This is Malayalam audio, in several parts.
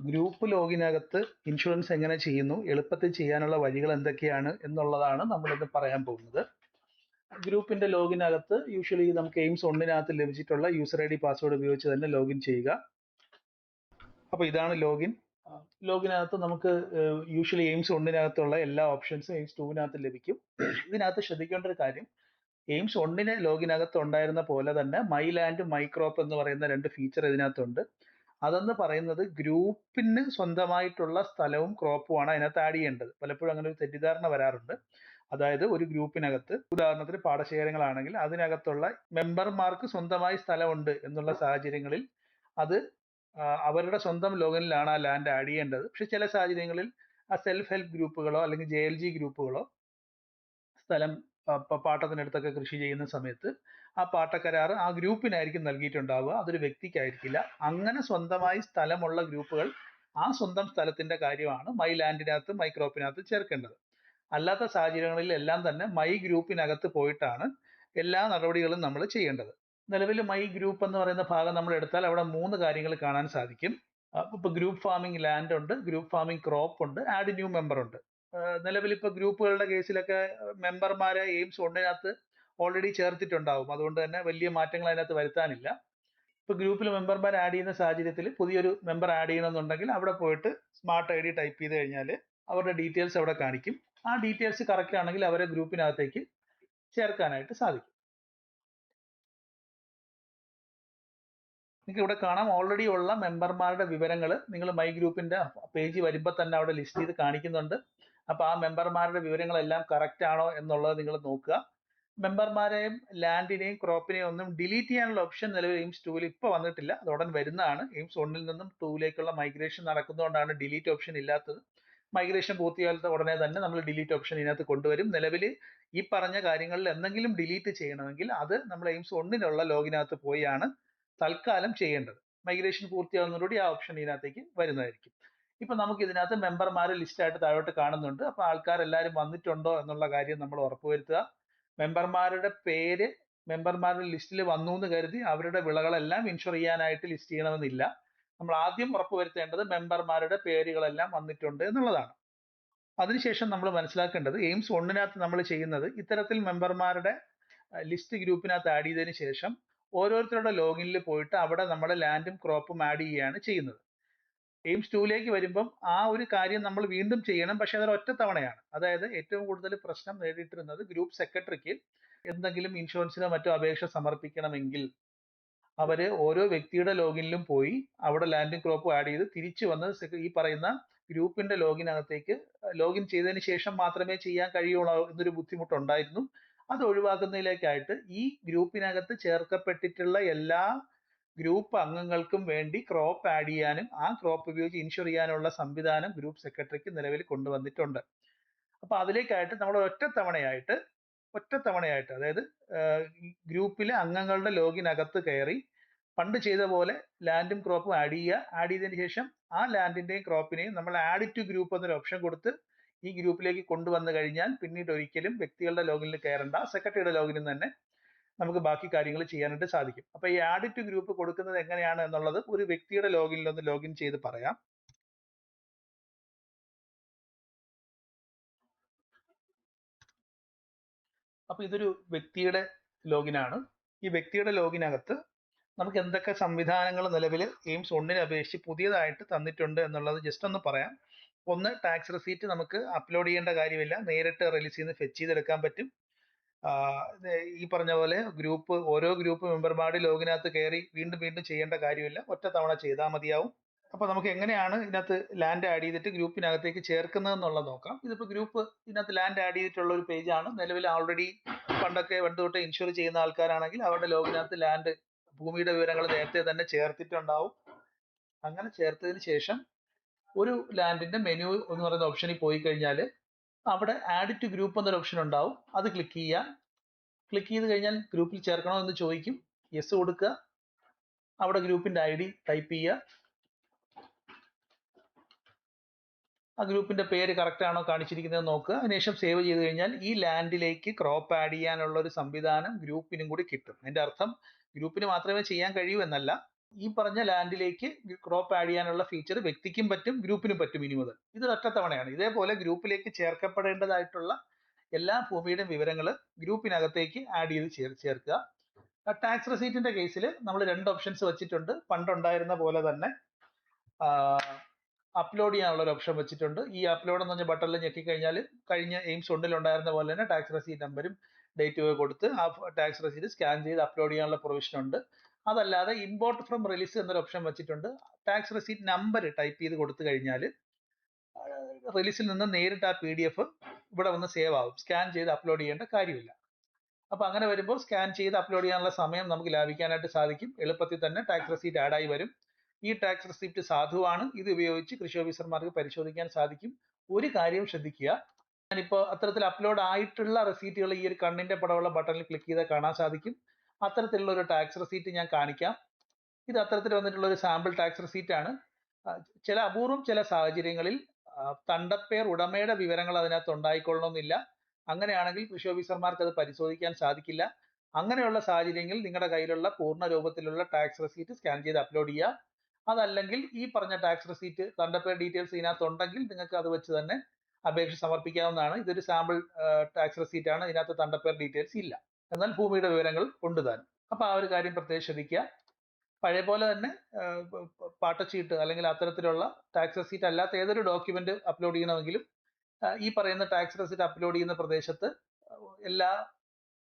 ഗ്രൂപ്പ് ലോഗിനകത്ത് ഇൻഷുറൻസ് എങ്ങനെ ചെയ്യുന്നു, എളുപ്പത്തിൽ ചെയ്യാനുള്ള വഴികൾ എന്തൊക്കെയാണ് എന്നുള്ളതാണ് നമ്മളിന്ന് പറയാൻ പോകുന്നത്. ഗ്രൂപ്പിന്റെ ലോഗിനകത്ത് യൂഷ്വലി നമുക്ക് എയിംസ് 1 ലഭിച്ചിട്ടുള്ള യൂസർ ഐ ഡി പാസ്വേഡ് ഉപയോഗിച്ച് തന്നെ ലോഗിൻ ചെയ്യുക. അപ്പോൾ ഇതാണ് ലോഗിൻ. ലോഗിനകത്ത് നമുക്ക് യൂഷ്വലി എയിംസ് 1 എല്ലാ ഓപ്ഷൻസും എയിംസ് 2 ലഭിക്കും. ഇതിനകത്ത് ശ്രദ്ധിക്കേണ്ട ഒരു കാര്യം, എയിംസ് 1 ലോഗിനകത്ത് ഉണ്ടായിരുന്ന പോലെ തന്നെ മൈ ലാൻഡ് മൈ ക്രോപ്പ് എന്ന് പറയുന്ന 2 ഫീച്ചർ ഇതിനകത്തുണ്ട്. അതെന്ന് പറയുന്നത് ഗ്രൂപ്പിന് സ്വന്തമായിട്ടുള്ള സ്ഥലവും ക്രോപ്പുമാണ് അതിനകത്ത് ആഡ് ചെയ്യേണ്ടത്. പലപ്പോഴും അങ്ങനെ ഒരു തെറ്റിദ്ധാരണ വരാറുണ്ട്. അതായത് ഒരു ഗ്രൂപ്പിനകത്ത് ഉദാഹരണത്തിന് പാടശേഖരങ്ങളാണെങ്കിൽ അതിനകത്തുള്ള മെമ്പർമാർക്ക് സ്വന്തമായി സ്ഥലമുണ്ട് എന്നുള്ള സാഹചര്യങ്ങളിൽ അത് അവരുടെ സ്വന്തം ലോഗിനിലാണ് ആ ലാൻഡ് ആഡ് ചെയ്യേണ്ടത്. പക്ഷെ ചില സാഹചര്യങ്ങളിൽ ആ സെൽഫ് ഹെൽപ്പ് ഗ്രൂപ്പുകളോ അല്ലെങ്കിൽ JLG ഗ്രൂപ്പുകളോ സ്ഥലം പാട്ടത്തിനടുത്തൊക്കെ കൃഷി ചെയ്യുന്ന സമയത്ത് ആ പാട്ടക്കരാർ ആ ഗ്രൂപ്പിനായിരിക്കും നൽകിയിട്ടുണ്ടാവുക, അതൊരു വ്യക്തിക്കായിരിക്കില്ല. അങ്ങനെ സ്വന്തമായി സ്ഥലമുള്ള ഗ്രൂപ്പുകൾ ആ സ്വന്തം സ്ഥലത്തിന്റെ കാര്യമാണ് മൈ ലാൻഡിനകത്ത് മൈ ക്രോപ്പിനകത്ത് ചേർക്കേണ്ടത്. അല്ലാത്ത സാഹചര്യങ്ങളിൽ എല്ലാം തന്നെ മൈ ഗ്രൂപ്പിനകത്ത് പോയിട്ടാണ് എല്ലാ നടപടികളും നമ്മൾ ചെയ്യേണ്ടത്. നിലവിൽ മൈ ഗ്രൂപ്പ് എന്ന് പറയുന്ന ഭാഗം നമ്മൾ എടുത്താൽ അവിടെ 3 കാര്യങ്ങൾ കാണാൻ സാധിക്കും. ഇപ്പൊ ഗ്രൂപ്പ് ഫാമിംഗ് ലാൻഡ് ഉണ്ട്, ഗ്രൂപ്പ് ഫാമിംഗ് ക്രോപ്പ് ഉണ്ട്, ആഡ് ന്യൂ മെമ്പർ ഉണ്ട്. നിലവിൽ ഇപ്പൊ ഗ്രൂപ്പുകളുടെ കേസിലൊക്കെ മെമ്പർമാരെ എയിംസ് 1 ഓൾറെഡി ചേർത്തിട്ടുണ്ടാവും. അതുകൊണ്ട് തന്നെ വലിയ മാറ്റങ്ങൾ അതിനകത്ത് വരുത്താനില്ല. ഇപ്പൊ ഗ്രൂപ്പിൽ മെമ്പർമാർ ആഡ് ചെയ്യുന്ന സാഹചര്യത്തിൽ പുതിയൊരു മെമ്പർ ആഡ് ചെയ്യണമെന്നുണ്ടെങ്കിൽ അവിടെ പോയിട്ട് സ്മാർട്ട് ID ടൈപ്പ് ചെയ്ത് കഴിഞ്ഞാൽ അവരുടെ ഡീറ്റെയിൽസ് അവിടെ കാണിക്കും. ആ ഡീറ്റെയിൽസ് കറക്റ്റ് ആണെങ്കിൽ അവരെ ഗ്രൂപ്പിനകത്തേക്ക് ചേർക്കാനായിട്ട് സാധിക്കും. നിങ്ങൾക്ക് ഇവിടെ കാണാം, ഓൾറെഡി ഉള്ള മെമ്പർമാരുടെ വിവരങ്ങൾ നിങ്ങൾ മൈ ഗ്രൂപ്പിന്റെ പേജ് വരുമ്പോൾ തന്നെ അവിടെ ലിസ്റ്റ് ചെയ്ത് കാണിക്കുന്നുണ്ട്. അപ്പൊ ആ മെമ്പർമാരുടെ വിവരങ്ങളെല്ലാം കറക്റ്റ് ആണോ എന്നുള്ളത് നിങ്ങൾ നോക്കുക. മെമ്പർമാരെയും ലാൻഡിനെയും ക്രോപ്പിനെയും ഒന്നും ഡിലീറ്റ് ചെയ്യാനുള്ള ഓപ്ഷൻ നിലവിൽ എയിംസ് 2 ഇപ്പോൾ വന്നിട്ടില്ല. അത് ഉടൻ വരുന്നതാണ്. എയിംസ് 1 നിന്നും 2 മൈഗ്രേഷൻ നടക്കുന്നതുകൊണ്ടാണ് ഡിലീറ്റ് ഓപ്ഷൻ ഇല്ലാത്തത്. മൈഗ്രേഷൻ പൂർത്തിയാകാത്ത ഉടനെ തന്നെ നമ്മൾ ഡിലീറ്റ് ഓപ്ഷൻ ഇതിനകത്ത് കൊണ്ടുവരും. നിലവിൽ ഈ പറഞ്ഞ കാര്യങ്ങളിൽ എന്തെങ്കിലും ഡിലീറ്റ് ചെയ്യണമെങ്കിൽ അത് നമ്മൾ എയിംസ് 1 ലോഗിനകത്ത് പോയാണ് തൽക്കാലം ചെയ്യേണ്ടത്. മൈഗ്രേഷൻ പൂർത്തിയാകുന്നതോടുകൂടി ആ ഓപ്ഷൻ ഇതിനകത്തേക്ക് വരുന്നതായിരിക്കും. ഇപ്പൊ നമുക്ക് ഇതിനകത്ത് മെമ്പർമാരെ ലിസ്റ്റായിട്ട് താഴോട്ട് കാണുന്നുണ്ട്. അപ്പൊ ആൾക്കാരെല്ലാവരും വന്നിട്ടുണ്ടോ എന്നുള്ള കാര്യം നമ്മൾ ഉറപ്പുവരുത്തുക. മെമ്പർമാരുടെ പേര് മെമ്പർമാരുടെ ലിസ്റ്റിൽ വന്നു എന്ന് കരുതി അവരുടെ വിളകളെല്ലാം ഇൻഷുർ ചെയ്യാനായിട്ട് ലിസ്റ്റ് ചെയ്യണമെന്നില്ല. നമ്മൾ ആദ്യം ഉറപ്പുവരുത്തേണ്ടത് മെമ്പർമാരുടെ പേരുകളെല്ലാം വന്നിട്ടുണ്ട് എന്നുള്ളതാണ്. അതിനുശേഷം നമ്മൾ മനസ്സിലാക്കേണ്ടത് എയിംസ് 1 നമ്മൾ ചെയ്യുന്നത് ഇത്തരത്തിൽ മെമ്പർമാരുടെ ലിസ്റ്റ് ഗ്രൂപ്പിനകത്ത് ആഡ് ചെയ്തതിന് ശേഷം ഓരോരുത്തരുടെ ലോഗിനിൽ പോയിട്ട് അവിടെ നമ്മൾ ലാൻഡും ക്രോപ്പും ആഡ് ചെയ്യുകയാണ് ചെയ്യുന്നത്. എയിംസ് 2 വരുമ്പം ആ ഒരു കാര്യം നമ്മൾ വീണ്ടും ചെയ്യണം. പക്ഷെ അതൊരു ഒറ്റ തവണയാണ്. അതായത് ഏറ്റവും കൂടുതൽ പ്രശ്നം നേരിട്ടിരുന്നത് ഗ്രൂപ്പ് സെക്രട്ടറിക്ക് എന്തെങ്കിലും ഇൻഷുറൻസിനോ മറ്റോ അപേക്ഷ സമർപ്പിക്കണമെങ്കിൽ അവര് ഓരോ വ്യക്തിയുടെ ലോഗിനിലും പോയി അവിടെ ലാൻഡും ക്രോപ്പും ആഡ് ചെയ്ത് തിരിച്ചു വന്ന് ഈ പറയുന്ന ഗ്രൂപ്പിന്റെ ലോഗിനകത്തേക്ക് ലോഗിൻ ചെയ്തതിന് ശേഷം മാത്രമേ ചെയ്യാൻ കഴിയുള്ളൂ എന്നൊരു ബുദ്ധിമുട്ടുണ്ടായിരുന്നു. അത് ഒഴിവാക്കുന്നതിലേക്കായിട്ട് ഈ ഗ്രൂപ്പിനകത്ത് ചേർക്കപ്പെട്ടിട്ടുള്ള എല്ലാ ഗ്രൂപ്പ് അംഗങ്ങൾക്കും വേണ്ടി ക്രോപ്പ് ആഡ് ചെയ്യാനും ആ ക്രോപ്പ് ഉപയോഗിച്ച് ഇൻഷുർ ചെയ്യാനുള്ള സംവിധാനം ഗ്രൂപ്പ് സെക്രട്ടറിക്ക് നിലവിൽ കൊണ്ടുവന്നിട്ടുണ്ട്. അപ്പൊ അതിലേക്കായിട്ട് നമ്മൾ ഒറ്റത്തവണയായിട്ട് അതായത് ഗ്രൂപ്പിലെ അംഗങ്ങളുടെ ലോഗിനകത്ത് കയറി പണ്ട് ചെയ്ത പോലെ ലാൻഡും ക്രോപ്പും ആഡ് ചെയ്തതിന് ശേഷം ആ ലാൻഡിന്റെയും ക്രോപ്പിനെയും നമ്മൾ ആഡ് ടു ഗ്രൂപ്പ് എന്നൊരു ഓപ്ഷൻ കൊടുത്ത് ഈ ഗ്രൂപ്പിലേക്ക് കൊണ്ടുവന്നു കഴിഞ്ഞാൽ പിന്നീട് ഒരിക്കലും വ്യക്തികളുടെ ലോഗിനിൽ കയറേണ്ട, സെക്രട്ടറിയുടെ ലോഗിനിൽ തന്നെ നമുക്ക് ബാക്കി കാര്യങ്ങൾ ചെയ്യാനായിട്ട് സാധിക്കും. അപ്പൊ ഈ ആഡ് ടു ഗ്രൂപ്പ് കൊടുക്കുന്നത് എങ്ങനെയാണ് എന്നുള്ളത് ഒരു വ്യക്തിയുടെ ലോഗിനിൽ ഒന്ന് ലോഗിൻ ചെയ്ത് പറയാം. അപ്പൊ ഇതൊരു വ്യക്തിയുടെ ലോഗിനാണ്. ഈ വ്യക്തിയുടെ ലോഗിനകത്ത് നമുക്ക് എന്തൊക്കെ സംവിധാനങ്ങൾ നിലവിൽ എയിംസ് 1 അപേക്ഷിച്ച് പുതിയതായിട്ട് തന്നിട്ടുണ്ട് എന്നുള്ളത് ജസ്റ്റ് ഒന്ന് പറയാം. ഒന്ന്, ടാക്സ് റെസീറ്റ് നമുക്ക് അപ്ലോഡ് ചെയ്യേണ്ട കാര്യമില്ല, നേരിട്ട് റിലീസ് ചെയ്ത് ഫെച്ച് ചെയ്തെടുക്കാൻ പറ്റും. ഈ പറഞ്ഞ പോലെ ഓരോ ഗ്രൂപ്പ് മെമ്പർമാരുടെ ലോഗിനകത്ത് കയറി വീണ്ടും വീണ്ടും ചെയ്യേണ്ട കാര്യമില്ല, ഒറ്റ തവണ ചെയ്താൽ മതിയാവും. അപ്പൊ നമുക്ക് എങ്ങനെയാണ് ഇതിനകത്ത് ലാൻഡ് ആഡ് ചെയ്തിട്ട് ഗ്രൂപ്പിനകത്തേക്ക് ചേർക്കുന്നത് എന്നുള്ളത് നോക്കാം. ഇതിപ്പോ ഗ്രൂപ്പ് ഇതിനകത്ത് ലാൻഡ് ആഡ് ചെയ്തിട്ടുള്ള ഒരു പേജാണ്. നിലവിൽ ഓൾറെഡി പണ്ടൊക്കെ തൊട്ട് ഇൻഷുർ ചെയ്യുന്ന ആൾക്കാരാണെങ്കിൽ അവരുടെ ലോഗിനകത്ത് ലാൻഡ് ഭൂമിയുടെ വിവരങ്ങൾ നേരത്തെ തന്നെ ചേർത്തിട്ടുണ്ടാവും. അങ്ങനെ ചേർത്തതിന് ശേഷം ഒരു ലാൻഡിന്റെ മെനു എന്ന് പറയുന്ന ഓപ്ഷനിൽ പോയി കഴിഞ്ഞാൽ അവിടെ ആഡ് ടു ഗ്രൂപ്പ് എന്നൊരു ഓപ്ഷൻ ഉണ്ടാവും. അത് ക്ലിക്ക് ചെയ്ത് കഴിഞ്ഞാൽ ഗ്രൂപ്പിൽ ചേർക്കണോ എന്ന് ചോദിക്കും. യെസ് കൊടുക്കുക. അവിടെ ഗ്രൂപ്പിന്റെ ID ടൈപ്പ് ചെയ്യുക. ആ ഗ്രൂപ്പിന്റെ പേര് കറക്റ്റ് ആണോ കാണിച്ചിരിക്കുന്നത് നോക്കുക. അതിനുശേഷം സേവ് ചെയ്ത് കഴിഞ്ഞാൽ ഈ ലാൻഡിലേക്ക് ക്രോപ്പ് ആഡ് ചെയ്യാനുള്ള ഒരു സംവിധാനം ഗ്രൂപ്പിനും കൂടി കിട്ടും. അതിന്റെ അർത്ഥം ഗ്രൂപ്പിന് മാത്രമേ ചെയ്യാൻ കഴിയൂ എന്നല്ല, ഈ പറഞ്ഞ ലാൻഡിലേക്ക് ക്രോപ്പ് ആഡ് ചെയ്യാനുള്ള ഫീച്ചർ വ്യക്തിക്കും പറ്റും, ഗ്രൂപ്പിനും പറ്റും ഇനി മുതൽ. ഇത് ഒറ്റത്തവണയാണ്. ഇതേപോലെ ഗ്രൂപ്പിലേക്ക് ചേർക്കപ്പെടേണ്ടതായിട്ടുള്ള എല്ലാ ഭൂമിയുടെ വിവരങ്ങൾ ഗ്രൂപ്പിനകത്തേക്ക് ആഡ് ചെയ്ത് ചേർക്കുക. ടാക്സ് റെസീറ്റിന്റെ കേസിൽ നമ്മൾ 2 ഓപ്ഷൻസ് വെച്ചിട്ടുണ്ട്. പണ്ടുണ്ടായിരുന്ന പോലെ തന്നെ അപ്ലോഡ് ചെയ്യാനുള്ള ഒരു ഓപ്ഷൻ വെച്ചിട്ടുണ്ട്. ഈ അപ്ലോഡ് എന്ന് പറഞ്ഞ ബട്ടണിൽ ഞെക്കിക്കഴിഞ്ഞാൽ കഴിഞ്ഞ എയിംസ് 1 ഉണ്ടായിരുന്ന പോലെ തന്നെ ടാക്സ് റെസീറ്റ് നമ്പരും ഡേറ്റും ഒക്കെ കൊടുത്ത് ആ ടാക്സ് റെസീറ്റ് സ്കാൻ ചെയ്ത് അപ്ലോഡ് ചെയ്യാനുള്ള പ്രൊവിഷൻ ഉണ്ട്. അതല്ലാതെ ഇമ്പോർട്ട് ഫ്രം റിലീസ് എന്നൊരു ഓപ്ഷൻ വെച്ചിട്ടുണ്ട്. ടാക്സ് റെസീറ്റ് നമ്പർ ടൈപ്പ് ചെയ്ത് കൊടുത്തു കഴിഞ്ഞാൽ റിലീസിൽ നിന്ന് നേരിട്ട് ആ PDF ഇവിടെ വന്ന് സേവ് ആവും. സ്കാൻ ചെയ്ത് അപ്ലോഡ് ചെയ്യേണ്ട കാര്യമില്ല. അപ്പൊ അങ്ങനെ വരുമ്പോൾ സ്കാൻ ചെയ്ത് അപ്ലോഡ് ചെയ്യാനുള്ള സമയം നമുക്ക് ലാഭിക്കാനായിട്ട് സാധിക്കും. എളുപ്പത്തിൽ തന്നെ ടാക്സ് റെസീറ്റ് ആഡ് ആയി വരും. ഈ ടാക്സ് റെസിപ്റ്റ് സാധുവാണ്. ഇത് ഉപയോഗിച്ച് കൃഷി ഓഫീസർമാർക്ക് പരിശോധിക്കാൻ സാധിക്കും. ഒരു കാര്യം ശ്രദ്ധിക്കുക, ഞാനിപ്പോൾ അത്തരത്തിൽ അപ്ലോഡ് ആയിട്ടുള്ള റെസീറ്റുകൾ ഈ ഒരു കണ്ണിന്റെ പടമുള്ള ബട്ടണിൽ ക്ലിക്ക് ചെയ്താൽ കാണാൻ സാധിക്കും. അത്തരത്തിലുള്ള ഒരു ടാക്സ് റെസീറ്റ് ഞാൻ കാണിക്കാം. ഇത് അത്തരത്തിൽ വന്നിട്ടുള്ള ഒരു സാമ്പിൾ ടാക്സ് റെസീറ്റ് ആണ്. ചില അപൂർവം ചില സാഹചര്യങ്ങളിൽ തണ്ടപ്പേർ ഉടമയുടെ വിവരങ്ങൾ അതിനകത്ത് ഉണ്ടായിക്കൊള്ളണമെന്നില്ല. അങ്ങനെയാണെങ്കിൽ കൃഷി ഓഫീസർമാർക്ക് അത് പരിശോധിക്കാൻ സാധിക്കില്ല. അങ്ങനെയുള്ള സാഹചര്യങ്ങളിൽ നിങ്ങളുടെ കയ്യിലുള്ള പൂർണ്ണ രൂപത്തിലുള്ള ടാക്സ് റെസീറ്റ് സ്കാൻ ചെയ്ത് അപ്ലോഡ് ചെയ്യുക. അതല്ലെങ്കിൽ ഈ പറഞ്ഞ ടാക്സ് റെസീറ്റ് തണ്ടപ്പേർ ഡീറ്റെയിൽസ് ഇതിനകത്ത് ഉണ്ടെങ്കിൽ നിങ്ങൾക്ക് അത് വെച്ച് തന്നെ അപേക്ഷ സമർപ്പിക്കാവുന്നതാണ്. ഇതൊരു സാമ്പിൾ ടാക്സ് റെസീറ്റ് ആണ്. ഇതിനകത്ത് തണ്ടപ്പേർ ഡീറ്റെയിൽസ് ഇല്ല, എന്നാൽ ഭൂമിയുടെ വിവരങ്ങൾ ഉണ്ട് താനും. അപ്പൊ ആ ഒരു കാര്യം പ്രത്യേകം ശ്രദ്ധിക്കുക. പഴയ പോലെ തന്നെ പാട്ടച്ചീട്ട് അല്ലെങ്കിൽ അത്തരത്തിലുള്ള ടാക്സ് റെസീറ്റ് അല്ലാത്ത ഏതൊരു ഡോക്യുമെന്റ് അപ്ലോഡ് ചെയ്യണമെങ്കിലും ഈ പറയുന്ന ടാക്സ് റെസീറ്റ് അപ്ലോഡ് ചെയ്യുന്ന പ്രദേശത്ത് എല്ലാ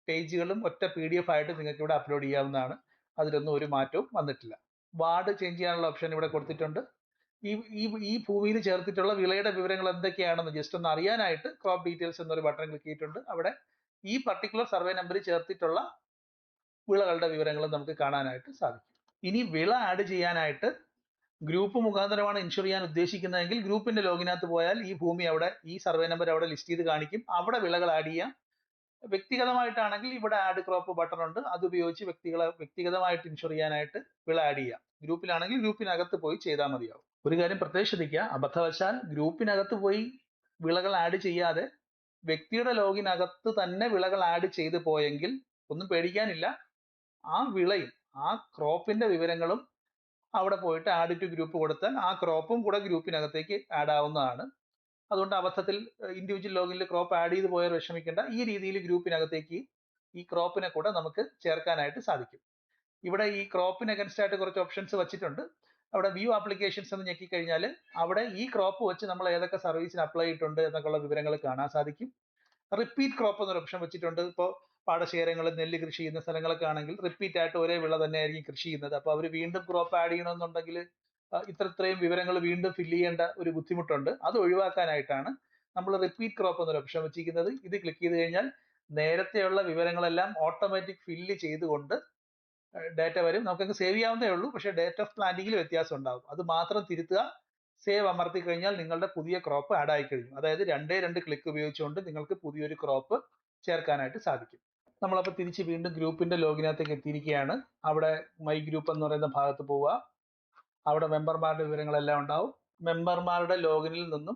പേജുകളും ഒറ്റ PDF ആയിട്ട് നിങ്ങൾക്ക് ഇവിടെ അപ്ലോഡ് ചെയ്യാവുന്നതാണ്. അതിലൊന്നും ഒരു മാറ്റവും വന്നിട്ടില്ല. വാർഡ് ചേഞ്ച് ചെയ്യാനുള്ള ഓപ്ഷൻ ഇവിടെ കൊടുത്തിട്ടുണ്ട്. ഈ ഭൂമിയിൽ ചേർത്തിട്ടുള്ള വിളയുടെ വിവരങ്ങൾ എന്തൊക്കെയാണെന്ന് ജസ്റ്റ് ഒന്ന് അറിയാനായിട്ട് ക്രോപ്പ് ഡീറ്റെയിൽസ് എന്നൊരു ബട്ടൺ ക്ലിക്ക് ചെയ്തിട്ടുണ്ട്. അവിടെ ഈ പർട്ടിക്കുലർ സർവേ നമ്പറിൽ ചേർത്തിട്ടുള്ള വിളകളുടെ വിവരങ്ങൾ നമുക്ക് കാണാനായിട്ട് സാധിക്കും. ഇനി വിള ആഡ് ചെയ്യാനായിട്ട് ഗ്രൂപ്പ് മുഖാന്തരമാണ് ഇൻഷുർ ചെയ്യാൻ ഉദ്ദേശിക്കുന്നതെങ്കിൽ ഗ്രൂപ്പിന്റെ ലോഗിനകത്ത് പോയാൽ ഈ ഭൂമി അവിടെ ഈ സർവേ നമ്പർ അവിടെ ലിസ്റ്റ് ചെയ്ത് കാണിക്കും. അവിടെ വിളകൾ ആഡ് ചെയ്യാം. വ്യക്തിഗതമായിട്ടാണെങ്കിൽ ഇവിടെ ആഡ് ക്രോപ്പ് ബട്ടൺ ഉണ്ട്. അത് ഉപയോഗിച്ച് വ്യക്തിഗതമായിട്ട് ഇൻഷുർ ചെയ്യാനായിട്ട് വിള ആഡ് ചെയ്യാം. ഗ്രൂപ്പിലാണെങ്കിൽ ഗ്രൂപ്പിനകത്ത് പോയി ചെയ്താൽ മതിയാവും. ഒരു കാര്യം പ്രത്യേകം ശ്രദ്ധിക്കുക, അബദ്ധവശാൽ ഗ്രൂപ്പിനകത്ത് പോയി വിളകൾ ആഡ് ചെയ്യാതെ വ്യക്തിയുടെ ലോഗിനകത്ത് തന്നെ വിളകൾ ആഡ് ചെയ്ത് പോയെങ്കിൽ ഒന്നും പേടിക്കാനില്ല. ആ വിളയും ആ ക്രോപ്പിന്റെ വിവരങ്ങളും അവിടെ പോയിട്ട് ആഡ് ടു ഗ്രൂപ്പ് കൊടുത്താൽ ആ ക്രോപ്പും കൂടെ ഗ്രൂപ്പിനകത്തേക്ക് ആഡ് ആവുന്നതാണ്. അതുകൊണ്ട് അബദ്ധത്തിൽ ഇൻഡിവിജ്വൽ ലോഗിനിൽ ക്രോപ്പ് ആഡ് ചെയ്ത് പോയാൽ വിഷമിക്കേണ്ട. ഈ രീതിയിൽ ഗ്രൂപ്പിനകത്തേക്ക് ഈ ക്രോപ്പിനെ കൂടെ നമുക്ക് ചേർക്കാനായിട്ട് സാധിക്കും. ഇവിടെ ഈ ക്രോപ്പിന് അഗൻസ്റ്റ് ആയിട്ട് കുറച്ച് ഓപ്ഷൻസ് വെച്ചിട്ടുണ്ട്. അവിടെ വ്യൂ ആപ്ലിക്കേഷൻസ് എന്ന് ഞെക്കിക്കഴിഞ്ഞാൽ അവിടെ ഈ ക്രോപ്പ് വെച്ച് നമ്മൾ ഏതൊക്കെ സർവീസിന് അപ്ലൈ ചെയ്തിട്ടുണ്ട് എന്നൊക്കെയുള്ള വിവരങ്ങൾ കാണാൻ സാധിക്കും. റിപ്പീറ്റ് ക്രോപ്പ് എന്നൊരു ഓപ്ഷൻ വെച്ചിട്ടുണ്ട്. ഇപ്പോൾ പാടശേഖരങ്ങൾ നെല്ല് കൃഷി ചെയ്യുന്ന സ്ഥലങ്ങളൊക്കെ ആണെങ്കിൽ റിപ്പീറ്റ് ആയിട്ട് ഒരേ വിള തന്നെ ആയിരിക്കും കൃഷി ചെയ്യുന്നത്. അപ്പോൾ അവർ വീണ്ടും ക്രോപ്പ് ആഡ് ചെയ്യണമെന്നുണ്ടെങ്കിൽ ഇത്രയും വിവരങ്ങൾ വീണ്ടും ഫില്ല് ചെയ്യേണ്ട ഒരു ബുദ്ധിമുട്ടുണ്ട്. അത് ഒഴിവാക്കാനായിട്ടാണ് നമ്മൾ റിപ്പീറ്റ് ക്രോപ്പ് എന്നൊരു ഓപ്ഷൻ വെച്ചിരിക്കുന്നത്. ഇത് ക്ലിക്ക് ചെയ്ത് കഴിഞ്ഞാൽ നേരത്തെയുള്ള വിവരങ്ങളെല്ലാം ഓട്ടോമാറ്റിക് ഫില്ല് ചെയ്തുകൊണ്ട് ഡാറ്റ വരും. നമുക്കങ്ങ് സേവ് ചെയ്യാവുന്നേ ഉള്ളൂ. പക്ഷേ ഡേറ്റ് ഓഫ് പ്ലാന്റിങ്ങിൽ വ്യത്യാസം ഉണ്ടാകും. അത് മാത്രം തിരുത്തുക. സേവ് അമർത്തി കഴിഞ്ഞാൽ നിങ്ങളുടെ പുതിയ ക്രോപ്പ് ആഡ് ആയി കഴിഞ്ഞു. അതായത് 2 ക്ലിക്ക് ഉപയോഗിച്ചുകൊണ്ട് നിങ്ങൾക്ക് പുതിയൊരു ക്രോപ്പ് ചേർക്കാനായിട്ട് സാധിക്കും. നമ്മളപ്പോൾ തിരിച്ച് വീണ്ടും ഗ്രൂപ്പിന്റെ ലോഗിനകത്തേക്ക് എത്തിയിരിക്കുകയാണ്. അവിടെ മൈ ഗ്രൂപ്പ് എന്ന് പറയുന്ന ഭാഗത്ത് പോവുക. അവിടെ മെമ്പർമാരുടെ വിവരങ്ങളെല്ലാം ഉണ്ടാവും. മെമ്പർമാരുടെ ലോഗിനിൽ നിന്നും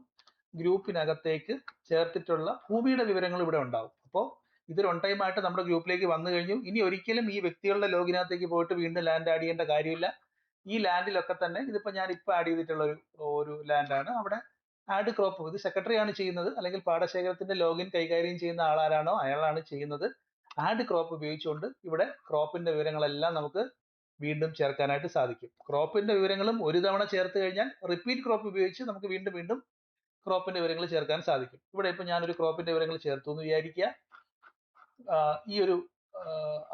ഗ്രൂപ്പിനകത്തേക്ക് ചേർത്തിട്ടുള്ള ഭൂമിയുടെ വിവരങ്ങൾ ഇവിടെ ഉണ്ടാവും. അപ്പോൾ ഇതൊരു ഓൺ ടൈം ആയിട്ട് നമ്മുടെ ഗ്രൂപ്പിലേക്ക് വന്നു കഴിഞ്ഞു. ഇനി ഒരിക്കലും ഈ വ്യക്തികളുടെ ലോഗിനകത്തേക്ക് പോയിട്ട് വീണ്ടും ലാൻഡ് ആഡ് ചെയ്യേണ്ട കാര്യമില്ല. ഈ ലാൻഡിലൊക്കെ തന്നെ ഇതിപ്പോൾ ഞാൻ ഇപ്പോൾ ആഡ് ചെയ്തിട്ടുള്ള ഒരു ലാൻഡാണ്. അവിടെ ആഡ് ക്രോപ്പ് ഇത് സെക്രട്ടറി ആണ് ചെയ്യുന്നത്, അല്ലെങ്കിൽ പാടശേഖരത്തിന്റെ ലോഗിൻ കൈകാര്യം ചെയ്യുന്ന ആളാരാണോ അയാളാണ് ചെയ്യുന്നത്. ആഡ് ക്രോപ്പ് ഉപയോഗിച്ചുകൊണ്ട് ഇവിടെ ക്രോപ്പിന്റെ വിവരങ്ങളെല്ലാം നമുക്ക് വീണ്ടും ചേർക്കാനായിട്ട് സാധിക്കും. ക്രോപ്പിന്റെ വിവരങ്ങളും ഒരു തവണ ചേർത്ത് കഴിഞ്ഞാൽ റിപ്പീറ്റ് ക്രോപ്പ് ഉപയോഗിച്ച് നമുക്ക് വീണ്ടും വീണ്ടും ക്രോപ്പിന്റെ വിവരങ്ങൾ ചേർക്കാൻ സാധിക്കും. ഇവിടെ ഇപ്പൊ ഞാനൊരു ക്രോപ്പിന്റെ വിവരങ്ങൾ ചേർത്തു എന്ന് വിചാരിക്കുക. ഈ ഒരു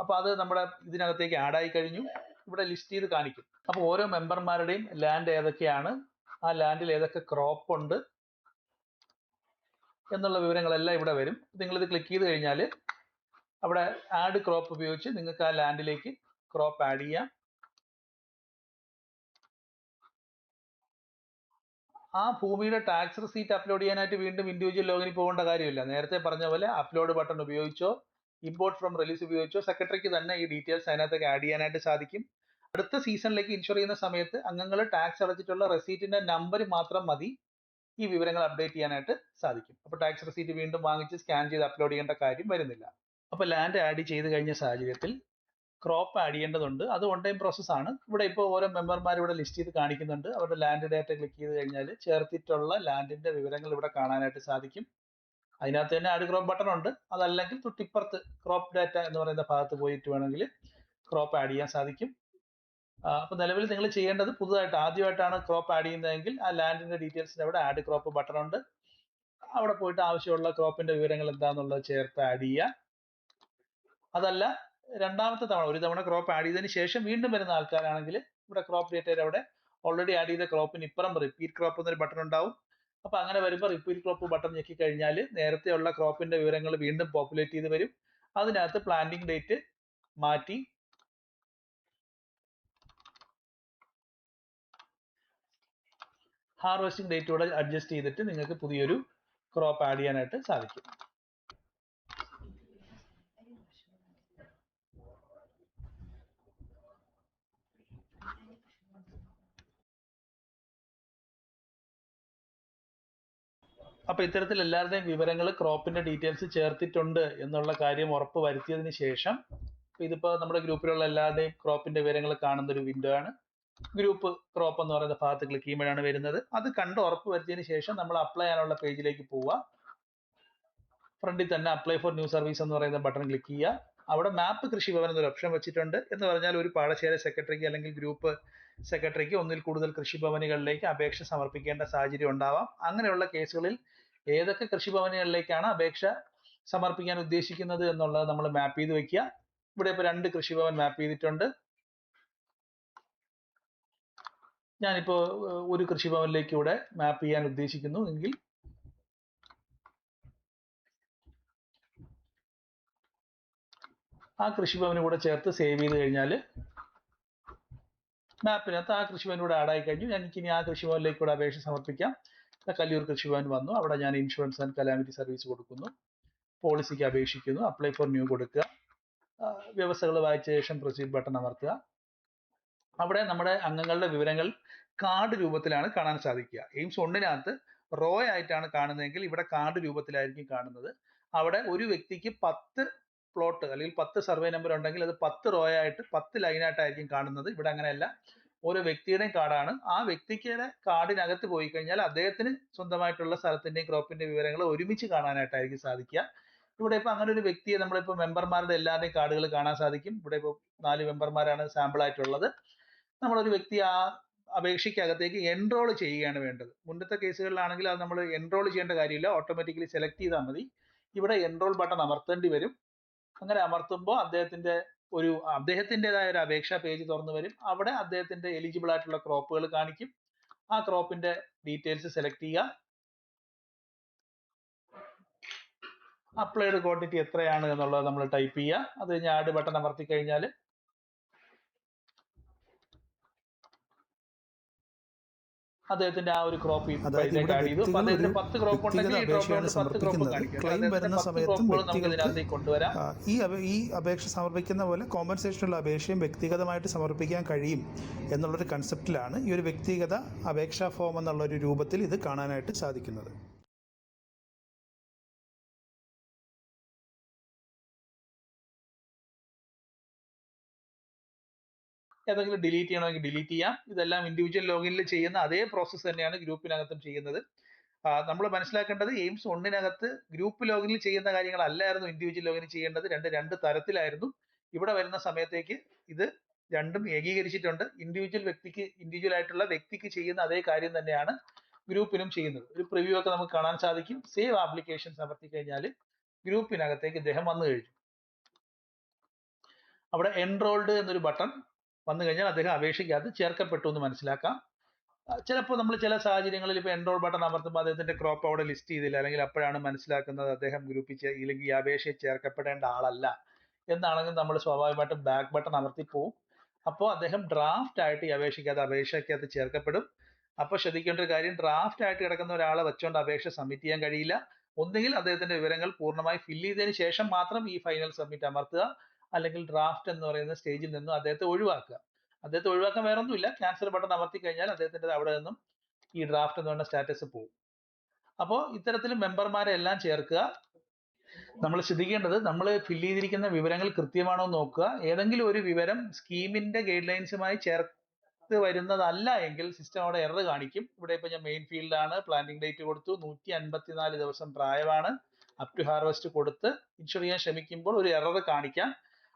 അപ്പൊ അത് നമ്മുടെ ഇതിനകത്തേക്ക് ആഡ് ആയി കഴിഞ്ഞു. ഇവിടെ ലിസ്റ്റ് ചെയ്ത് കാണിക്കും. അപ്പൊ ഓരോ മെമ്പർമാരുടെയും ലാൻഡ് ഏതൊക്കെയാണ്, ആ ലാൻഡിൽ ഏതൊക്കെ ക്രോപ്പ് ഉണ്ട് എന്നുള്ള വിവരങ്ങളെല്ലാം ഇവിടെ വരും. നിങ്ങളിത് ക്ലിക്ക് ചെയ്ത് കഴിഞ്ഞാൽ അവിടെ ആഡ് ക്രോപ്പ് ഉപയോഗിച്ച് നിങ്ങൾക്ക് ആ ലാൻഡിലേക്ക് ക്രോപ്പ് ആഡ് ചെയ്യാം. ആ ഭൂമിയുടെ ടാക്സ് റെസീറ്റ് അപ്ലോഡ് ചെയ്യാനായിട്ട് വീണ്ടും ഇൻഡിവിജ്വൽ ലോഗിനിൽ പോകേണ്ട കാര്യമില്ല. നേരത്തെ പറഞ്ഞ പോലെ അപ്ലോഡ് ബട്ടൺ ഉപയോഗിച്ചോ ഇമ്പോർട്ട് ഫ്രം റിലീസ് ഉപയോഗിച്ചോ സെക്രട്ടറിക്ക് തന്നെ ഈ ഡീറ്റെയിൽസ് അതിനകത്തേക്ക് ആഡ് ചെയ്യാനായിട്ട് സാധിക്കും. അടുത്ത സീസണിലേക്ക് ഇൻഷുർ ചെയ്യുന്ന സമയത്ത് അംഗങ്ങൾ ടാക്സ് അടച്ചിട്ടുള്ള റെസീറ്റിന്റെ നമ്പർ മാത്രം മതി ഈ വിവരങ്ങൾ അപ്ഡേറ്റ് ചെയ്യാനായിട്ട് സാധിക്കും. അപ്പോൾ ടാക്സ് റെസീറ്റ് വീണ്ടും വാങ്ങിച്ച് സ്കാൻ ചെയ്ത് അപ്ലോഡ് ചെയ്യേണ്ട കാര്യം വരുന്നില്ല. അപ്പോൾ ലാൻഡ് ആഡ് ചെയ്ത് കഴിഞ്ഞ സാഹചര്യത്തിൽ ക്രോപ്പ് ആഡ് ചെയ്യേണ്ടതുണ്ട്. അത് വൺ ടൈം പ്രോസസ്സാണ്. ഇവിടെ ഇപ്പോൾ ഓരോ മെമ്പർമാർ ഇവിടെ ലിസ്റ്റ് ചെയ്ത് കാണിക്കുന്നുണ്ട്. അവരുടെ ലാൻഡ് ഡാറ്റ ക്ലിക്ക് ചെയ്ത് കഴിഞ്ഞാൽ ചേർത്തിട്ടുള്ള ലാൻഡിന്റെ വിവരങ്ങൾ ഇവിടെ കാണാനായിട്ട് സാധിക്കും. അതിനകത്ത് തന്നെ ആഡ് ക്രോപ്പ് ബട്ടൺ ഉണ്ട്. അതല്ലെങ്കിൽ തൊട്ടിപ്പുറത്ത് ക്രോപ്പ് ഡാറ്റ എന്ന് പറയുന്ന ഭാഗത്ത് പോയിട്ട് വേണമെങ്കിൽ ക്രോപ്പ് ആഡ് ചെയ്യാൻ സാധിക്കും. അപ്പോൾ നിലവിൽ നിങ്ങൾ ചെയ്യേണ്ടത് പുതുതായിട്ട് ആദ്യമായിട്ടാണ് ക്രോപ്പ് ആഡ് ചെയ്യുന്നതെങ്കിൽ ആ ലാൻഡിന്റെ ഡീറ്റെയിൽസിന്റെ അവിടെ ആഡ് ക്രോപ്പ് ബട്ടൺ ഉണ്ട്. അവിടെ പോയിട്ട് ആവശ്യമുള്ള ക്രോപ്പിന്റെ വിവരങ്ങൾ എന്താണെന്നുള്ളത് ചേർത്ത് ആഡ് ചെയ്യുക. അതല്ല രണ്ടാമത്തെ തവണ ഒരു തവണ ക്രോപ്പ് ആഡ് ചെയ്തതിന് ശേഷം വീണ്ടും വരുന്ന ആൾക്കാരാണെങ്കിൽ ഇവിടെ ക്രോപ്പ് ഡേറ്റയുടെ അവിടെ ഓൾറെഡി ആഡ് ചെയ്ത ക്രോപ്പിന് ഇപ്പുറം റിപ്പീറ്റ് ക്രോപ്പ് എന്നൊരു ബട്ടൺ ഉണ്ടാവും. അപ്പൊ അങ്ങനെ വരുമ്പോൾ റിപ്പീറ്റ് ക്രോപ്പ് ബട്ടൺ ഞെക്കി കഴിഞ്ഞാൽ നേരത്തെയുള്ള ക്രോപ്പിന്റെ വിവരങ്ങൾ വീണ്ടും പോപ്പുലേറ്റ് ചെയ്ത് വരും. അതിനകത്ത് പ്ലാന്റിംഗ് ഡേറ്റ് മാറ്റി ഹാർവെസ്റ്റിംഗ് ഡേറ്റ് കൂടെ അഡ്ജസ്റ്റ് ചെയ്തിട്ട് നിങ്ങൾക്ക് പുതിയൊരു ക്രോപ്പ് ആഡ് ചെയ്യാനായിട്ട് സാധിക്കും. അപ്പൊ ഇത്തരത്തിൽ എല്ലാവരുടെയും വിവരങ്ങൾ ക്രോപ്പിന്റെ ഡീറ്റെയിൽസ് ചേർത്തിട്ടുണ്ട് എന്നുള്ള കാര്യം ഉറപ്പ് വരുത്തിയതിന് ശേഷം ഇതിപ്പോ നമ്മുടെ ഗ്രൂപ്പിലുള്ള എല്ലാവരുടെയും ക്രോപ്പിന്റെ വിവരങ്ങൾ കാണുന്ന ഒരു വിൻഡോ ആണ്. ഗ്രൂപ്പ് ക്രോപ്പ് എന്ന് പറയുന്ന ഭാഗത്ത് ക്ലിക്ക് ചെയ്യുമ്പോഴാണ് വരുന്നത്. അത് കണ്ട് ഉറപ്പ് വരുത്തിയതിന് ശേഷം നമ്മൾ അപ്ലൈ ചെയ്യാനുള്ള പേജിലേക്ക് പോവുക. ഫ്രണ്ടിൽ തന്നെ അപ്ലൈ ഫോർ ന്യൂ സർവീസ് എന്ന് പറയുന്ന ബട്ടൺ ക്ലിക്ക് ചെയ്യുക. അവിടെ മാപ്പ് കൃഷിഭവൻ എന്നൊരു ഓപ്ഷൻ വെച്ചിട്ടുണ്ട്. എന്ന് പറഞ്ഞാൽ ഒരു പാടശേല സെക്രട്ടറിക്ക് അല്ലെങ്കിൽ ഗ്രൂപ്പ് സെക്രട്ടറിക്ക് ഒന്നിൽ കൂടുതൽ കൃഷിഭവനുകളിലേക്ക് അപേക്ഷ സമർപ്പിക്കേണ്ട സാഹചര്യം ഉണ്ടാവാം. അങ്ങനെയുള്ള കേസുകളിൽ ഏതൊക്കെ കൃഷിഭവനുകളിലേക്കാണ് അപേക്ഷ സമർപ്പിക്കാൻ ഉദ്ദേശിക്കുന്നത് എന്നുള്ളത് നമ്മൾ മാപ്പ് ചെയ്ത് വെക്കുക. ഇവിടെ ഇപ്പോൾ 2 കൃഷിഭവൻ മാപ്പ് ചെയ്തിട്ടുണ്ട്. ഞാനിപ്പോ ഒരു കൃഷിഭവനിലേക്ക് ഇവിടെ മാപ്പ് ചെയ്യാൻ ഉദ്ദേശിക്കുന്നു എങ്കിൽ ആ കൃഷിഭവന് കൂടെ ചേർത്ത് സേവ് ചെയ്ത് കഴിഞ്ഞാൽ മാപ്പിനകത്ത് ആ കൃഷിഭവൻ കൂടെ ആഡായി കഴിഞ്ഞു. എനിക്കിനി ആ കൃഷിഭവനിലേക്ക് കൂടെ അപേക്ഷ സമർപ്പിക്കാം. കല്ലൂർ കൃഷിഭവൻ വന്നു. അവിടെ ഞാൻ ഇൻഷുറൻസ് ആൻഡ് കലാമിറ്റി സർവീസ് കൊടുക്കുന്നു. പോളിസിക്ക് അപേക്ഷിക്കുന്നു. അപ്ലൈ ഫോർ ന്യൂ കൊടുക്കുക. വ്യവസ്ഥകൾ വായിച്ച ശേഷം പ്രൊസീഡ് ബട്ടൺ അമർത്തുക. അവിടെ നമ്മുടെ അംഗങ്ങളുടെ വിവരങ്ങൾ കാർഡ് രൂപത്തിലാണ് കാണാൻ സാധിക്കുക. എയിംസ് 1-നകത്ത് റോ ആയിട്ടാണ് കാണുന്നതെങ്കിൽ ഇവിടെ കാർഡ് രൂപത്തിലായിരിക്കും കാണുന്നത്. അവിടെ ഒരു വ്യക്തിക്ക് 10 പ്ലോട്ട് അല്ലെങ്കിൽ 10 സർവേ നമ്പർ ഉണ്ടെങ്കിൽ അത് 10 റോ ആയിട്ട് 10 ലൈനായിട്ടായിരിക്കും കാണുന്നത്. ഇവിടെ അങ്ങനെയല്ല, ഓരോ വ്യക്തിയുടെയും കാർഡാണ്. ആ വ്യക്തിക്ക് കാർഡിനകത്ത് പോയി കഴിഞ്ഞാൽ അദ്ദേഹത്തിന് സ്വന്തമായിട്ടുള്ള സ്ഥലത്തിന്റെയും ക്രോപ്പിന്റെ വിവരങ്ങൾ ഒരുമിച്ച് കാണാനായിട്ടായിരിക്കും സാധിക്കുക. ഇവിടെ ഇപ്പൊ അങ്ങനെ ഒരു വ്യക്തിയെ നമ്മളിപ്പോ മെമ്പർമാരുടെ എല്ലാവരുടെയും കാർഡുകൾ കാണാൻ സാധിക്കും. ഇവിടെ ഇപ്പോൾ 4 മെമ്പർമാരാണ് സാമ്പിൾ ആയിട്ടുള്ളത്. നമ്മളൊരു വ്യക്തി ആ അപേക്ഷയ്ക്കകത്തേക്ക് എൻറോൾ ചെയ്യുകയാണ് വേണ്ടത്. മുന്നത്തെ കേസുകളിലാണെങ്കിൽ അത് നമ്മൾ എൻറോൾ ചെയ്യേണ്ട കാര്യമില്ല, ഓട്ടോമാറ്റിക്കലി സെലക്ട് ചെയ്താൽ മതി. ഇവിടെ എൻറോൾ ബട്ടൺ അമർത്തേണ്ടി വരും. അങ്ങനെ അമർത്തുമ്പോൾ അദ്ദേഹത്തിൻ്റെതായ ഒരു അപേക്ഷാ പേജ് തുറന്നു വരും. അവിടെ അദ്ദേഹത്തിന്റെ എലിജിബിൾ ആയിട്ടുള്ള ക്രോപ്പുകൾ കാണിക്കും. ആ ക്രോപ്പിന്റെ ഡീറ്റെയിൽസ് സെലക്ട് ചെയ്യുക. അപ്ലൈഡ് ക്വാണ്ടിറ്റി എത്രയാണ് എന്നുള്ളത് നമ്മൾ ടൈപ്പ് ചെയ്യുക. അത് കഴിഞ്ഞ് ആഡ് ബട്ടൺ അമർത്തി കഴിഞ്ഞാൽ അദ്ദേഹത്തിന്റെ ആ ഒരു ക്രോപ്പ് ഇതിലേക്ക് ആഡ് ചെയ്തു. അദ്ദേഹത്തിന് 10 ക്രോപ്പ് ഉണ്ടെങ്കിൽ ഈ ഡ്രോപ്പ് 10 ക്രോപ്പ് കാണിക്കും. ഇതിനകത്തേക്ക് കൊണ്ടുവരാം. ഈ അപേക്ഷ സമർപ്പിക്കുന്ന പോലെ കോമ്പൻസേഷനുള്ള അപേക്ഷയും വ്യക്തിഗതമായിട്ട് സമർപ്പിക്കാൻ കഴിയും എന്നുള്ളൊരു കൺസെപ്റ്റിലാണ് ഈ ഒരു വ്യക്തിഗത അപേക്ഷാ ഫോം എന്നുള്ളൊരു രൂപത്തിൽ ഇത് കാണാനായിട്ട് സാധിക്കുന്നത്. ഏതെങ്കിലും ഡിലീറ്റ് ചെയ്യണമെങ്കിൽ ഡിലീറ്റ് ചെയ്യാം. ഇതെല്ലാം ഇൻഡിവിജ്വൽ ലോഗിനിൽ ചെയ്യുന്ന അതേ പ്രോസസ്സ് തന്നെയാണ് ഗ്രൂപ്പിനകത്തും ചെയ്യുന്നത്. നമ്മൾ മനസ്സിലാക്കേണ്ടത് എയിംസ് 1-നകത്ത് ഗ്രൂപ്പ് ലോഗിനിൽ ചെയ്യുന്ന കാര്യങ്ങളല്ലായിരുന്നു ഇൻഡിവിജ്വൽ ലോഗിനിൽ ചെയ്യേണ്ടത്. രണ്ട് തരത്തിലായിരുന്നു. ഇവിടെ വരുന്ന സമയത്തേക്ക് ഇത് രണ്ടും ഏകീകരിച്ചിട്ടുണ്ട്. ഇൻഡിവിജ്വൽ ആയിട്ടുള്ള വ്യക്തിക്ക് ചെയ്യുന്ന അതേ കാര്യം തന്നെയാണ് ഗ്രൂപ്പിനും ചെയ്യുന്നത്. ഒരു പ്രിവ്യൂ ഒക്കെ നമുക്ക് കാണാൻ സാധിക്കും. സേവ് ആപ്ലിക്കേഷൻ അമർത്തി കഴിഞ്ഞാൽ ഗ്രൂപ്പിനകത്തേക്ക് ഇദ്ദേഹം വന്നു കഴിഞ്ഞു. അവിടെ എൻറോൾഡ് എന്നൊരു ബട്ടൺ വന്നു കഴിഞ്ഞാൽ അദ്ദേഹം അപേക്ഷയ്ക്കകത്ത് ചേർക്കപ്പെട്ടു എന്ന് മനസ്സിലാക്കാം. ചിലപ്പോൾ നമ്മൾ ചില സാഹചര്യങ്ങളിൽ ഇപ്പോൾ എൻറോൾ ബട്ടൺ അമർത്തുമ്പോൾ അദ്ദേഹത്തിന്റെ ക്രോപ്പ് അവിടെ ലിസ്റ്റ് ചെയ്തില്ല, അല്ലെങ്കിൽ അപ്പോഴാണ് മനസ്സിലാക്കുന്നത് അദ്ദേഹം ഗ്രൂപ്പിൽ ഇല്ലെങ്കിൽ ഈ അപേക്ഷയിൽ ചേർക്കപ്പെടേണ്ട ആളല്ല എന്നാണെങ്കിൽ നമ്മൾ സ്വാഭാവികമായിട്ടും ബാക്ക് ബട്ടൺ അമർത്തി പോവും. അപ്പോൾ അദ്ദേഹം ഡ്രാഫ്റ്റ് ആയിട്ട് ഈ അപേക്ഷയ്ക്കകത്ത് ചേർക്കപ്പെടും. അപ്പോൾ ശ്രദ്ധിക്കേണ്ട ഒരു കാര്യം, ഡ്രാഫ്റ്റ് ആയിട്ട് കിടക്കുന്ന ഒരാളെ വെച്ചുകൊണ്ട് അപേക്ഷ സബ്മിറ്റ് ചെയ്യാൻ കഴിയില്ല. ഒന്നുകിൽ അദ്ദേഹത്തിന്റെ വിവരങ്ങൾ പൂർണ്ണമായി ഫില്ല് ചെയ്തതിന് ശേഷം മാത്രം ഈ ഫൈനൽ സബ്മിറ്റ് അമർത്തുക, അല്ലെങ്കിൽ ഡ്രാഫ്റ്റ് എന്ന് പറയുന്ന സ്റ്റേജിൽ നിന്നും അദ്ദേഹത്തെ ഒഴിവാക്കുക. അദ്ദേഹത്തെ ഒഴിവാക്കാൻ വേറെ ഒന്നുമില്ല, ക്യാൻസൽ ബട്ടൺ അമർത്തി കഴിഞ്ഞാൽ അദ്ദേഹത്തിന്റെ അവിടെ നിന്നും ഈ ഡ്രാഫ്റ്റ് എന്ന് പറയുന്ന സ്റ്റാറ്റസ് പോകും. അപ്പോൾ ഇത്തരത്തിൽ മെമ്പർമാരെ എല്ലാം ചേർക്കുക. നമ്മൾ ശ്രദ്ധിക്കേണ്ടത് നമ്മൾ ഫില്ല് ചെയ്തിരിക്കുന്ന വിവരങ്ങൾ കൃത്യമാണോ എന്ന് നോക്കുക. ഏതെങ്കിലും ഒരു വിവരം സ്കീമിന്റെ ഗൈഡ് ലൈൻസുമായി ചേർത്ത് വരുന്നതല്ല എങ്കിൽ സിസ്റ്റം അവിടെ എറർ കാണിക്കും. ഇവിടെ ഇപ്പൊ ഞാൻ മെയിൻ ഫീൽഡാണ്, പ്ലാന്റിംഗ് ഡേറ്റ് കൊടുത്തു, 154 ദിവസം പ്രായമാണ്, അപ് ടു ഹാർവെസ്റ്റ് കൊടുത്ത് ഇൻഷുർ ചെയ്യാൻ ശ്രമിക്കുമ്പോൾ ഒരു എറർ കാണിക്കാം.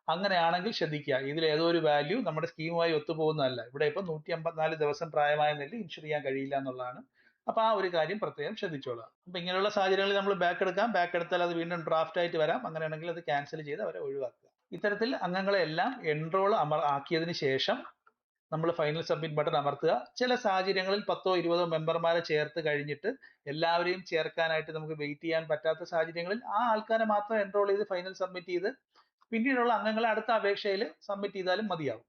അങ്ങനെയാണെങ്കിൽ ശ്രദ്ധിക്കുക, ഇതിൽ ഏതോ ഒരു വാല്യൂ നമ്മുടെ സ്കീമുമായി ഒത്തുപോകുന്നതല്ല. ഇവിടെ ഇപ്പൊ 154 ദിവസം പ്രായമായ നെല്ല് ഇൻഷുർ ചെയ്യാൻ കഴിയില്ല എന്നുള്ളതാണ്. അപ്പൊ ആ ഒരു കാര്യം പ്രത്യേകം ശ്രദ്ധിച്ചോളാം. അപ്പൊ ഇങ്ങനെയുള്ള സാഹചര്യങ്ങളിൽ നമ്മൾ ബാക്ക് എടുക്കാം. ബാക്ക് എടുത്താൽ അത് വീണ്ടും ഡ്രാഫ്റ്റ് ആയിട്ട് വരാം. അങ്ങനെയാണെങ്കിൽ അത് ക്യാൻസൽ ചെയ്ത് അവരെ ഒഴിവാക്കുക. ഇത്തരത്തിൽ അംഗങ്ങളെ എല്ലാം എൻറോൾ ആക്കിയതിനു ശേഷം നമ്മൾ ഫൈനൽ സബ്മിറ്റ് ബട്ടൺ അമർത്തുക. ചില സാഹചര്യങ്ങളിൽ 10 or 20 മെമ്പർമാരെ ചേർത്ത് കഴിഞ്ഞിട്ട് എല്ലാവരെയും ചേർക്കാനായിട്ട് നമുക്ക് വെയിറ്റ് ചെയ്യാൻ പറ്റാത്ത സാഹചര്യങ്ങളിൽ ആ ആൾക്കാരെ മാത്രം എൻറോൾ ചെയ്ത് ഫൈനൽ സബ്മിറ്റ് ചെയ്ത് പിന്നീടുള്ള അംഗങ്ങളെ അടുത്ത അപേക്ഷയിൽ സബ്മിറ്റ് ചെയ്താലും മതിയാവും.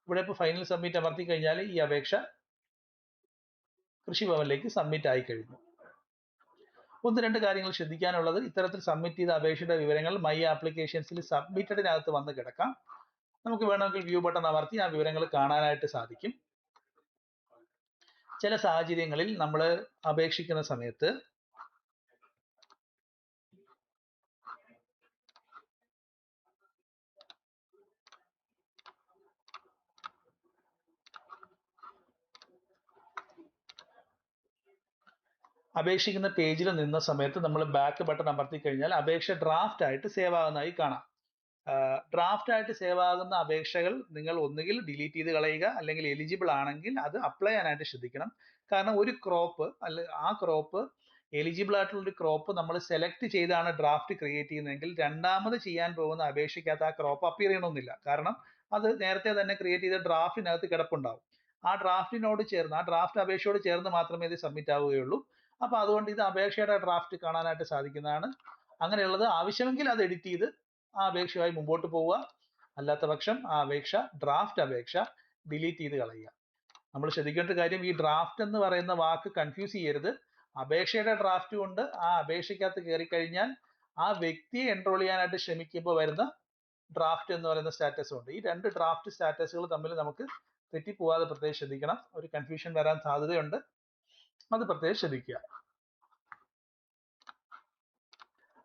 ഇവിടെ ഇപ്പോൾ ഫൈനൽ സബ്മിറ്റ് അമർത്തി കഴിഞ്ഞാൽ ഈ അപേക്ഷ കൃഷിഭവനിലേക്ക് സബ്മിറ്റ് ആയി കഴിഞ്ഞു. 1-2 കാര്യങ്ങൾ ശ്രദ്ധിക്കാനുള്ളത്, ഇത്തരത്തിൽ സബ്മിറ്റ് ചെയ്ത അപേക്ഷയുടെ വിവരങ്ങൾ മൈ ആപ്ലിക്കേഷൻസിൽ സബ്മിറ്റഡിനകത്ത് വന്ന് കിടക്കാം. നമുക്ക് വേണമെങ്കിൽ വ്യൂ ബട്ടൺ അമർത്തി ആ വിവരങ്ങൾ കാണാനായിട്ട് സാധിക്കും. ചില സാഹചര്യങ്ങളിൽ നമ്മൾ അപേക്ഷിക്കുന്ന സമയത്ത് അപേക്ഷിക്കുന്ന പേജിൽ നിന്ന സമയത്ത് നമ്മൾ ബാക്ക് ബട്ടൺ അമർത്തി കഴിഞ്ഞാൽ അപേക്ഷ ഡ്രാഫ്റ്റ് ആയിട്ട് സേവ് ആകുന്നതായി കാണാം. ഡ്രാഫ്റ്റ് ആയിട്ട് സേവ് ആകുന്ന അപേക്ഷകൾ നിങ്ങൾ ഒന്നുകിൽ ഡിലീറ്റ് ചെയ്ത് കളയുക, അല്ലെങ്കിൽ എലിജിബിൾ ആണെങ്കിൽ അത് അപ്ലൈ ചെയ്യാനായിട്ട് ശ്രദ്ധിക്കണം. കാരണം ഒരു ക്രോപ്പ് ആ ക്രോപ്പ് എലിജിബിൾ ആയിട്ടുള്ള ഒരു ക്രോപ്പ് നമ്മൾ സെലക്ട് ചെയ്താണ് ഡ്രാഫ്റ്റ് ക്രിയേറ്റ് ചെയ്യുന്നതെങ്കിൽ രണ്ടാമത് ചെയ്യാൻ പോകുന്ന അപേക്ഷയ്ക്കകത്ത് ആ ക്രോപ്പ് അപ്പിയർ ചെയ്യണമെന്നില്ല. കാരണം അത് നേരത്തെ തന്നെ ക്രിയേറ്റ് ചെയ്ത ഡ്രാഫ്റ്റിനകത്ത് കിടപ്പുണ്ടാവും. ആ ഡ്രാഫ്റ്റിനോട് ചേർന്ന്, ആ ഡ്രാഫ്റ്റ് അപേക്ഷയോട് ചേർന്ന് മാത്രമേ ഇത് സബ്മിറ്റ് ആവുകയുള്ളൂ. അപ്പൊ അതുകൊണ്ട് ഇത് അപേക്ഷയുടെ ഡ്രാഫ്റ്റ് കാണാനായിട്ട് സാധിക്കുന്നതാണ്. അങ്ങനെയുള്ളത് ആവശ്യമെങ്കിൽ അത് എഡിറ്റ് ചെയ്ത് ആ അപേക്ഷയുമായി മുമ്പോട്ട് പോവുക. അല്ലാത്ത പക്ഷം ആ അപേക്ഷ, ഡ്രാഫ്റ്റ് അപേക്ഷ ഡിലീറ്റ് ചെയ്ത് കളയുക. നമ്മൾ ശ്രദ്ധിക്കേണ്ട കാര്യം, ഈ ഡ്രാഫ്റ്റ് എന്ന് പറയുന്ന വാക്ക് കൺഫ്യൂസ് ചെയ്യരുത്. അപേക്ഷയുടെ ഡ്രാഫ്റ്റ് കൊണ്ട് ആ അപേക്ഷയ്ക്കകത്ത് കയറി കഴിഞ്ഞാൽ ആ വ്യക്തിയെ എൻറോൾ ചെയ്യാനായിട്ട് ശ്രമിക്കുമ്പോൾ വരുന്ന ഡ്രാഫ്റ്റ് എന്ന് പറയുന്ന സ്റ്റാറ്റസും ഉണ്ട്. ഈ 2 ഡ്രാഫ്റ്റ് സ്റ്റാറ്റസുകൾ തമ്മിൽ നമുക്ക് തെറ്റിപ്പോവാതെ പ്രത്യേകം ശ്രദ്ധിക്കണം. ഒരു കൺഫ്യൂഷൻ വരാൻ സാധ്യതയുണ്ട്, അത് പ്രത്യേകം ശ്രദ്ധിക്കുക.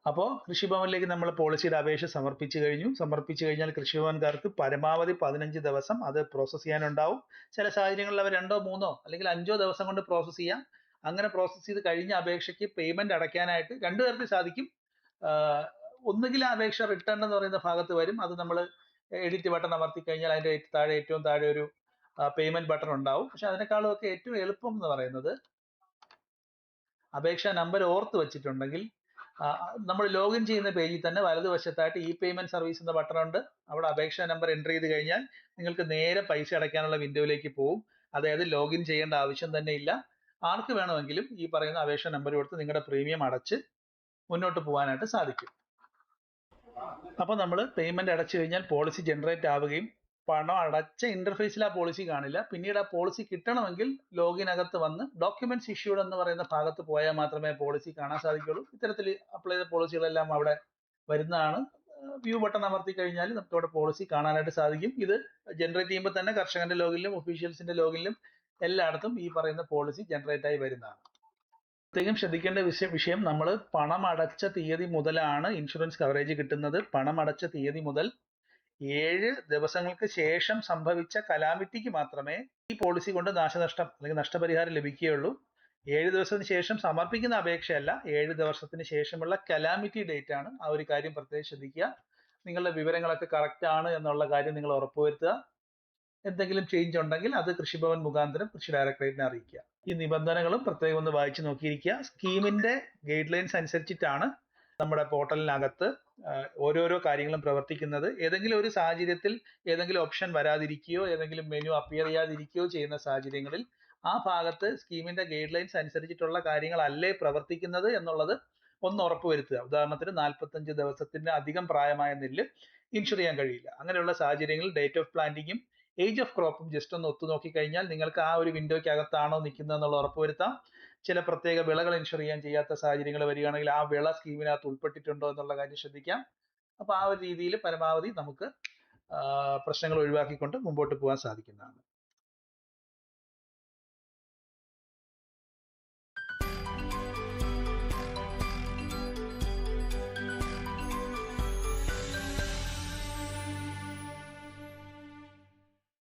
അപ്പോൾ കൃഷിഭവനിലേക്ക് നമ്മൾ പോളിസിയുടെ അപേക്ഷ സമർപ്പിച്ചു കഴിഞ്ഞാൽ കൃഷിഭവൻകാർക്ക് പരമാവധി 15 ദിവസം അത് പ്രോസസ്സ് ചെയ്യാനുണ്ടാവും. ചില സാഹചര്യങ്ങളിൽ അവർ 2, 3 അല്ലെങ്കിൽ 5 ദിവസം കൊണ്ട് പ്രോസസ്സ് ചെയ്യാം. അങ്ങനെ പ്രോസസ്സ് ചെയ്ത് കഴിഞ്ഞ അപേക്ഷയ്ക്ക് പേയ്മെന്റ് അടയ്ക്കാനായിട്ട് 2 തരത്തിൽ സാധിക്കും. ഒന്നുകിൽ ആ അപേക്ഷ റിട്ടേൺ എന്ന് പറയുന്ന ഭാഗത്ത് വരും. അത് നമ്മൾ എഡിറ്റ് ബട്ടൺ അമർത്തി കഴിഞ്ഞാൽ അതിന്റെ ഏറ്റവും താഴെ ഒരു പേയ്മെന്റ് ബട്ടൺ ഉണ്ടാവും. പക്ഷെ അതിനേക്കാളും ഒക്കെ ഏറ്റവും എളുപ്പം എന്ന് പറയുന്നത്, അപേക്ഷ നമ്പർ ഓർത്ത് വെച്ചിട്ടുണ്ടെങ്കിൽ നമ്മൾ ലോഗിൻ ചെയ്യുന്ന പേജിൽ തന്നെ വലതുവശത്തായിട്ട് ഇ പേയ്മെന്റ് സർവീസ് എന്ന ബട്ടൺ ഉണ്ട്. അവിടെ അപേക്ഷ നമ്പർ എൻ്റർ ചെയ്ത് കഴിഞ്ഞാൽ നിങ്ങൾക്ക് നേരെ പൈസ അടയ്ക്കാനുള്ള വിൻഡോയിലേക്ക് പോകും. അതായത് ലോഗിൻ ചെയ്യേണ്ട ആവശ്യം തന്നെ ഇല്ല. ആർക്ക് വേണമെങ്കിലും ഈ പറയുന്ന അപേക്ഷ നമ്പർ കൊടുത്ത് നിങ്ങളുടെ പ്രീമിയം അടച്ച് മുന്നോട്ട് പോകാനായിട്ട് സാധിക്കും. അപ്പോൾ നമ്മൾ പേയ്മെന്റ് അടച്ചു കഴിഞ്ഞാൽ പോളിസി ജനറേറ്റ് ആവുകയും പണം അടച്ച ഇന്റർഫേസിൽ ആ പോളിസി കാണില്ല. പിന്നീട് ആ പോളിസി കിട്ടണമെങ്കിൽ ലോഗിനകത്ത് വന്ന് ഡോക്യുമെന്റ്സ് ഇഷ്യൂഡ് എന്ന് പറയുന്ന ഭാഗത്ത് പോയാൽ മാത്രമേ പോളിസി കാണാൻ സാധിക്കുള്ളൂ. ഇത്തരത്തിൽ അപ്ലൈ ചെയ്ത പോളിസികളെല്ലാം അവിടെ വരുന്നതാണ്. വ്യൂ ബട്ടൺ അമർത്തി കഴിഞ്ഞാൽ നമുക്ക് അവിടെ പോളിസി കാണാനായിട്ട് സാധിക്കും. ഇത് ജനറേറ്റ് ചെയ്യുമ്പോൾ തന്നെ കർഷകന്റെ ലോഗിലും ഒഫീഷ്യൽസിന്റെ ലോഗിലും എല്ലായിടത്തും ഈ പറയുന്ന പോളിസി ജനറേറ്റ് ആയി വരുന്നതാണ്. പ്രത്യേകം ശ്രദ്ധിക്കേണ്ട വിഷയം, നമ്മൾ പണം അടച്ച തീയതി മുതലാണ് ഇൻഷുറൻസ് കവറേജ് കിട്ടുന്നത്. പണം അടച്ച തീയതി മുതൽ 7 ദിവസങ്ങൾക്ക് ശേഷം സംഭവിച്ച കലാമിറ്റിക്ക് മാത്രമേ ഈ പോളിസി കൊണ്ട് നാശനഷ്ടം അല്ലെങ്കിൽ നഷ്ടപരിഹാരം ലഭിക്കുകയുള്ളൂ. 7 ദിവസത്തിന് ശേഷം സമർപ്പിക്കുന്ന അപേക്ഷയല്ല, 7 ദിവസത്തിന് ശേഷമുള്ള കലാമിറ്റി ഡേറ്റ് ആണ്. ആ ഒരു കാര്യം പ്രത്യേകം ശ്രദ്ധിക്കുക. നിങ്ങളുടെ വിവരങ്ങളൊക്കെ കറക്റ്റ് ആണ് എന്നുള്ള കാര്യം നിങ്ങൾ ഉറപ്പുവരുത്തുക. എന്തെങ്കിലും ചേഞ്ച് ഉണ്ടെങ്കിൽ അത് കൃഷിഭവൻ മുഖാന്തരം കൃഷി ഡയറക്ടറേറ്റിനെ അറിയിക്കുക. ഈ നിബന്ധനകളും പ്രത്യേകം ഒന്ന് വായിച്ചു നോക്കിയിരിക്കുക. സ്കീമിന്റെ ഗൈഡ് ലൈൻസ് അനുസരിച്ചിട്ടാണ് നമ്മുടെ പോർട്ടലിനകത്ത് ഓരോരോ കാര്യങ്ങളും പ്രവർത്തിക്കുന്നത്. ഏതെങ്കിലും ഒരു സാഹചര്യത്തിൽ ഏതെങ്കിലും ഓപ്ഷൻ വരാതിരിക്കുകയോ ഏതെങ്കിലും മെനു അപ്പിയർ ചെയ്യാതിരിക്കുകയോ ചെയ്യുന്ന സാഹചര്യങ്ങളിൽ ആ ഭാഗത്ത് സ്കീമിന്റെ ഗൈഡ് ലൈൻസ് അനുസരിച്ചിട്ടുള്ള കാര്യങ്ങളല്ലേ പ്രവർത്തിക്കുന്നത് എന്നുള്ളത് ഒന്ന് ഉറപ്പുവരുത്തുക. ഉദാഹരണത്തിന് 45 ദിവസത്തിന് അധികം പ്രായമായ നെല്ല് ഇൻഷുർ ചെയ്യാൻ കഴിയില്ല. അങ്ങനെയുള്ള സാഹചര്യങ്ങളിൽ ഡേറ്റ് ഓഫ് പ്ലാന്റിങ്ങും ഏജ് ഓഫ് ക്രോപ്പും ജസ്റ്റ് ഒന്ന് ഒത്തുനോക്കി കഴിഞ്ഞാൽ നിങ്ങൾക്ക് ആ ഒരു വിൻഡോയ്ക്ക് അകത്താണോ നിൽക്കുന്നത് എന്നുള്ള ഉറപ്പുവരുത്താം. ചില പ്രത്യേക വിളകൾ ഇൻഷുർ ചെയ്യാൻ ചെയ്യാത്ത സാഹചര്യങ്ങൾ വരികയാണെങ്കിൽ ആ വിള സ്കീമിനകത്ത് ഉൾപ്പെട്ടിട്ടുണ്ടോ എന്നുള്ള കാര്യം ശ്രദ്ധിക്കാം. അപ്പൊ ആ ഒരു രീതിയിൽ പരമാവധി നമുക്ക് പ്രശ്നങ്ങൾ ഒഴിവാക്കിക്കൊണ്ട് മുമ്പോട്ട് പോകാൻ സാധിക്കുന്നതാണ്.